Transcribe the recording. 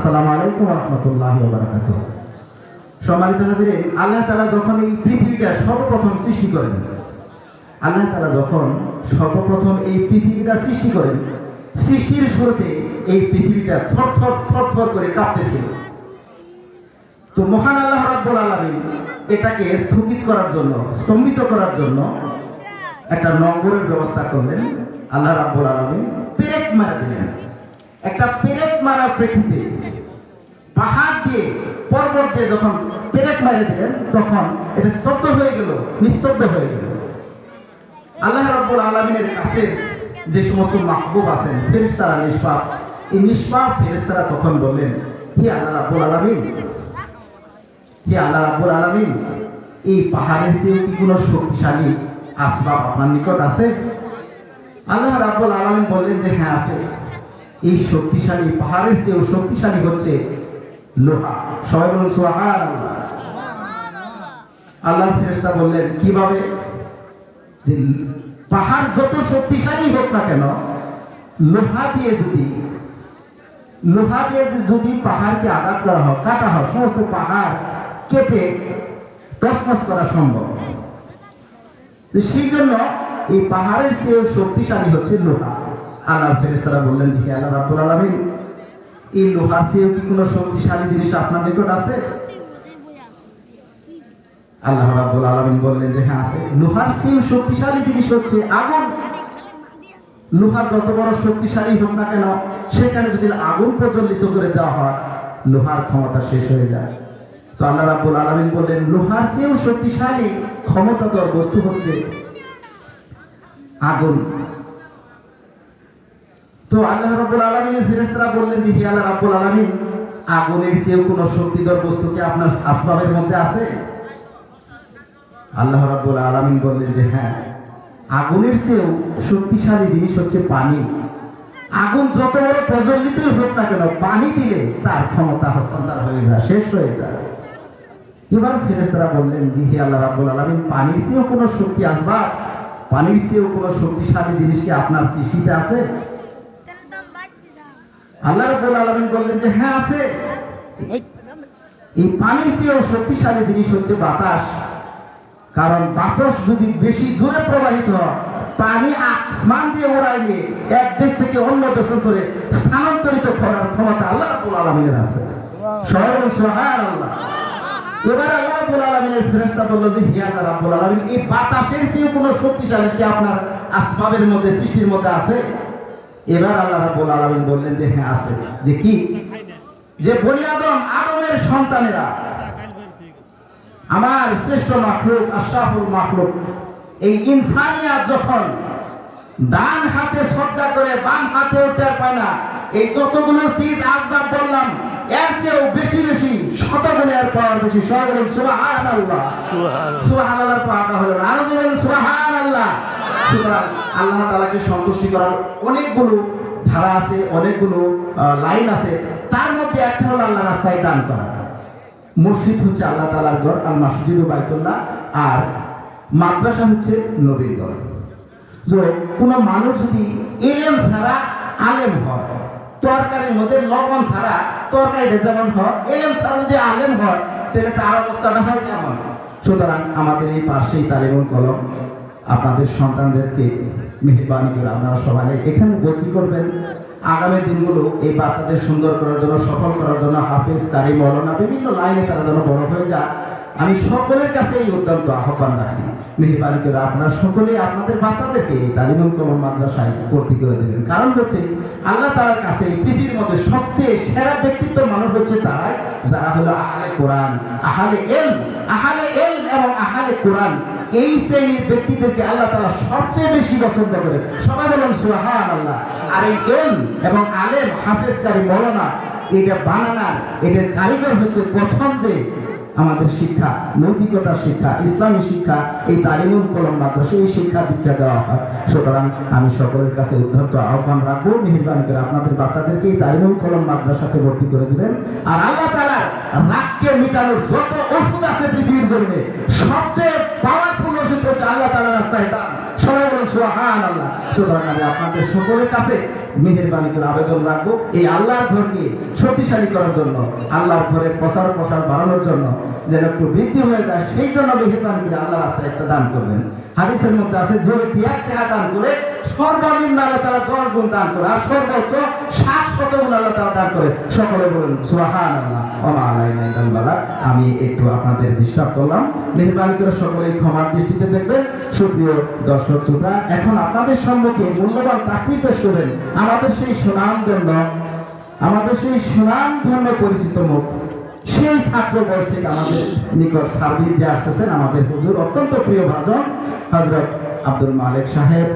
আসসালামু আলাইকুম ওয়া রাহমাতুল্লাহি ওয়া বারাকাতুহু। সম্মানিত হাজিরিন, আল্লাহ তাআলা যখন এই পৃথিবীটা সর্বপ্রথম সৃষ্টি করেন, আল্লাহ তাআলা যখন সর্বপ্রথম এই পৃথিবীটা সৃষ্টি করেন, সৃষ্টির শুরুতে এই পৃথিবীটা থরথর করে কাঁপতেছিল। তো মহান আল্লাহ রাব্বুল আলামিন এটাকে স্থগিত করার জন্য, স্তম্ভিত করার জন্য একটা নম্বরের ব্যবস্থা করলেন। আল্লাহ রাব্বুল আলামিন পেরেক মারা দিলেন। একটা পেরেক মারার প্রেক্ষিতে পাহাড় দিয়ে, পর্বত দিয়ে যখন পেরেক মারা দিলেন, তখন এটা স্তব্ধ হয়ে গেল, নিস্তব্ধ হয়ে গেল। আল্লাহ রাব্বুল আলামিনের কাছে যে সমস্ত মাহবুব আছেন, ফেরেশতারা নিষ্পাপ, এই নিষ্পাপ ফেরেশতারা তখন বললেন, হে আল্লাহ রাব্বুল আলামিন, হে আল্লাহ রাব্বুল আলামিন, এই পাহাড়ের চেয়ে কি কোনো শক্তিশালী আসবাব আপনার নিকট আছে? আল্লাহ রাব্বুল আলামিন বললেন যে হ্যাঁ আছে। এই শক্তিশালী পাহাড়ের চেয়েও শক্তিশালী হচ্ছে লোহা। সবাই বলুন সুবহানাল্লাহ। আল্লাহর ফেরেশতা বললেন কিভাবে? যে পাহাড় যত শক্তিশালী হোক না কেন, লোহা দিয়ে যদি পাহাড়কে আঘাত করা হয়, কাটা হয়, সমস্ত পাহাড় কেটে তছনছ করা সম্ভব। সেই জন্য এই পাহাড়ের চেয়েও শক্তিশালী হচ্ছে লোহা। আল্লাহর ফেরেশতারা বললেন যে হে আল্লাহ রাব্বুল আলামিন, এই লোহার চেয়েও কি কোনো শক্তিশালী জিনিস আপনার নিকট আছে? আল্লাহ রাব্বুল আলামিন বললেন যে হ্যাঁ আছে। লোহার চেয়েও শক্তিশালী জিনিস হচ্ছে আগুন। লোহা যত বড় শক্তিশালী হোক না কেন, সেখানে যদি আগুন প্রজ্বলিত করে দেওয়া হয়, লোহার ক্ষমতা শেষ হয়ে যায়। তো আল্লাহ রাব্বুল আলামিন বললেন লোহার চেয়েও শক্তিশালী ক্ষমতাধর বস্তু হচ্ছে আগুন। তো আল্লাহ রাব্বুল আলামিনের ফেরেশতারা বললেন যে হে আল্লাহ রাব্বুল আলামিন, আগুনের চেয়েও কোনো শক্তিধর বস্তু কি আপনার আসবাবের মধ্যে আছে? আল্লাহ রাব্বুল আলামিন বললেন যে হ্যাঁ, আগুনের চেয়েও শক্তিশালী জিনিস হচ্ছে পানি। আগুন যত বড় প্রজ্বলিতই হোক না কেন, পানি দিলে তার ক্ষমতা হস্তান্তর হয়ে যায়, শেষ হয়ে যায়। এবার ফেরেশতারা বললেন যে হে আল্লাহ রাব্বুল আলামিন, পানির চেয়েও কোনো শক্তি আসবাব, পানির চেয়েও কোনো শক্তিশালী জিনিস কি আপনার সৃষ্টিতে আছে? আল্লাহ রাব্বুল আলামিন বললেন যে হ্যাঁ আছে। এই পানির চেয়েও শক্তিশালী জিনিস হচ্ছে বাতাস। কারণ বাতাস যদি বেশি জোরে প্রবাহিত হয়, পানি আসমান দিয়ে উড়ায় নিয়ে এক দেশ থেকে অন্য দেশে ধরে স্থানান্তরিত করার ক্ষমতা আল্লাহ রাব্বুল আলামিনের আছে। সবাই বলুন সুবহানাল্লাহ। এবার আল্লাহ রাব্বুল আলামিনের ফেরেশতা বলল যে হে আল্লাহ রাব্বুল আলামিন, এই বাতাসের চেয়ে কোনো শক্তিশালী কি আপনার আসবাবের মধ্যে, সৃষ্টির মধ্যে আছে? এবার আল্লাহ রাব্বুল আলামিন বললেন যে হ্যাঁ আছে। যে কি? যে বনি আদমের সন্তানেরা, আমার শ্রেষ্ঠ মাখলুক, আশরাফুল মাখলুক, এই ইনসানিয়াত যখন ডান হাতে সজ্জা করে বাম হাতে উঠার পায় না, এই যতগুলো চিজ আসবাব বললাম, এর চেয়েও বেশি বেশি শতগুণে এর পাওয়ার বেশি। সবাই বলুন সুবহানাল্লাহ। সুবহানাল্লাহর পাওয়ারটা হলো না, আরো বলুন সুবহানাল্লাহ। সুতরাং আল্লাহ তাআলাকে সন্তুষ্টি করার অনেকগুলো ধারা আছে, অনেকগুলো লাইন আছে। তার মধ্যে একটা হলো আল্লাহ রাস্তায় দান করা। মসজিদ হচ্ছে আল্লাহ তাআলার ঘর, আল মাসজিদু বাইতুল্লাহ, আর মাদ্রাসা হচ্ছে নবীর ঘর। যে কোনো মানুষ যদি ইলম ছাড়া আলেম হয়, তরকারির মধ্যে লবণ ছাড়া তরকারিটা যেমন হয়, ইলম ছাড়া যদি আলেম হয়, তাহলে তার অবস্থাটা হয় কেমন? সুতরাং আমাদের এই পাশেই তালিমুল কলম, আপনাদের সন্তানদেরকে মেহরবানি করে আপনারা সবাই এখানে ভর্তি করবেন। আগামী দিনগুলো এই বাচ্চাদের সুন্দর করার জন্য, সফল করার জন্য, হাফেজ, কারি, মৌলানা বিভিন্ন লাইনে তারা যেন বড় হয়ে যায়, আমি সকলের কাছে এই অত্যন্ত আহ্বান রাখছি। মেহরবানি করে আপনারা সকলেই আপনাদের বাচ্চাদেরকে এই তালিমুল কলম মাদ্রাসায় ভর্তি করে দেবেন। কারণ হচ্ছে আল্লাহ তাআলার কাছে এই পৃথিবীর মধ্যে সবচেয়ে সেরা ব্যক্তিত্ব মানুষ হচ্ছে তারাই যারা হলো আহলে কোরআন, আহলে ইলম এবং আহলে কোরআন। এই শ্রেণীর ব্যক্তিদেরকে আল্লাহ তাআলা সবচেয়ে বেশি পছন্দ করে। সবাই বলুন সুবহানাল্লাহ। আর এই ইলম এবং আলেম, হাফেজ, কারি, মৌলানা, এটা বানানার, এটার কারিগর হচ্ছে প্রথম যে আমাদের শিক্ষা, নৈতিকতার শিক্ষা, ইসলামী শিক্ষা, এই তালিমুল কলম মাদ্রাসা, এই শিক্ষা দীক্ষা দেওয়া হয়। সুতরাং আমি সকলের কাছে উদ্ধত আহ্বান রাখবো, মেহরবানি করে আপনাদের বাচ্চাদেরকে এই তালিমুল কলম মাদ্রাসাতে ভর্তি করে দিবেন। আর আল্লাহ তাআলার রাগকে মিটানোর যত ওষুধ আছে পৃথিবীর জন্য, সবচেয়ে পাওয়ারফুল ওষুধ হচ্ছে আল্লাহ তাআলার রাস্তায় দান। সবাই বলুন সুবহানাল্লাহ। সুতরাং আমি আপনাদের সকলের কাছে মেহেরবানি করে আবেদন রাখবো, এই আল্লাহর ঘরকে শক্তিশালী করার জন্য, আল্লাহর ঘরের প্রচার প্রসার বাড়ানোর জন্য যেন একটু বৃদ্ধি হয়ে যায়, সেই জন্য মেহেরবানি করে আল্লাহর রাস্তায় একটা দান করবেন। হাদিসের মধ্যে আছে, যে ব্যক্তি 1 টাকা দান করে সর্বনিম্ন আল্লাহ তাআলা 10 গুণ দান করে, আর সর্বোচ্চ 60 গুণ আল্লাহ তাআলা দান করে। সকলে বলুন সুবহানাল্লাহ। ওয়া মা আলাইনা ইল্লাল বালাগ। আমি একটু আপনাদের ডিস্টার্ব করলাম, মেহেরবানি করে সকলেই ক্ষমার দৃষ্টিতে দেখবেন। সুপ্রিয় দর্শক শ্রোতা, এখন আপনাদের সম্মুখে মূল্যবান তাকরীর পেশ করবেন আমাদের সেই সুনামধন্য পরিচিত মুখ, সেই ছাত্র বয়স থেকে আমাদের নিকট সার্ভিস দিয়ে আসতেছেন আমাদের হুজুর, অত্যন্ত প্রিয় ভাজন হযরত আব্দুল মালিক সাহেব।